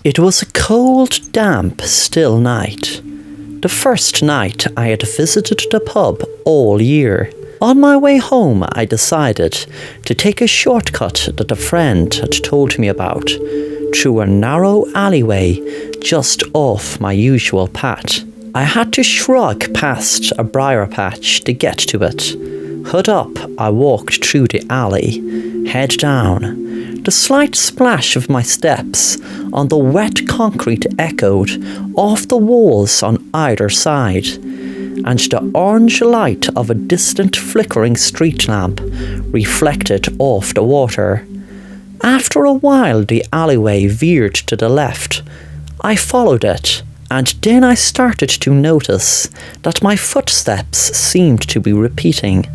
It was a cold, damp, still night. The first night I had visited the pub all year. On my way home, I decided to take a shortcut that a friend had told me about through a narrow alleyway just off my usual path. I had to shrug past a briar patch to get to it. Hood up, I walked through the alley, head down. The slight splash of my steps on the wet concrete echoed off the walls on either side, and the orange light of a distant flickering street lamp reflected off the water. After a while, the alleyway veered to the left. I followed it, and then I started to notice that my footsteps seemed to be repeating.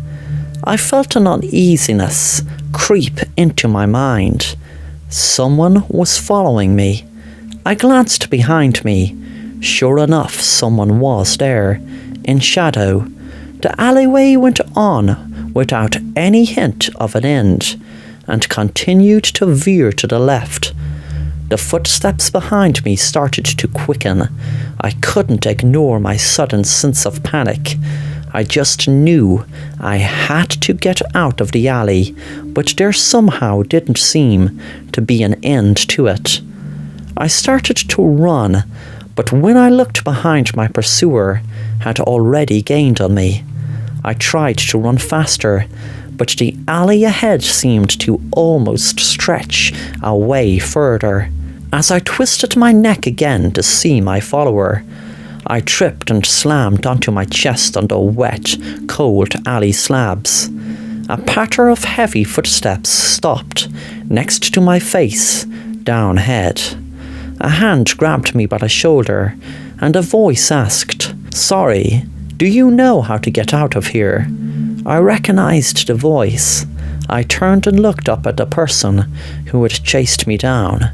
I felt an uneasiness creep into my mind. Someone was following me. I glanced behind me. Sure enough, someone was there, in shadow. The alleyway went on without any hint of an end, and continued to veer to the left. The footsteps behind me started to quicken. I couldn't ignore my sudden sense of panic. I just knew I had to get out of the alley, but there somehow didn't seem to be an end to it. I started to run, but when I looked behind, my pursuer had already gained on me. I tried to run faster, but the alley ahead seemed to almost stretch away further. As I twisted my neck again to see my follower, I tripped and slammed onto my chest on the wet, cold alley slabs. A patter of heavy footsteps stopped next to my face, down head. A hand grabbed me by the shoulder, and a voice asked, "Sorry, do you know how to get out of here?" I recognized the voice. I turned and looked up at the person who had chased me down,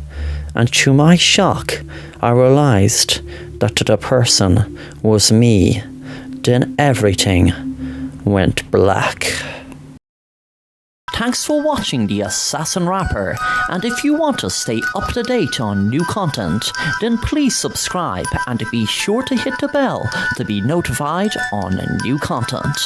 and to my shock, I realized that the person was me. Then everything went black. Thanks for watching The Assassin Rapper, and if you want to stay up to date on new content, then please subscribe and be sure to hit the bell to be notified on new content.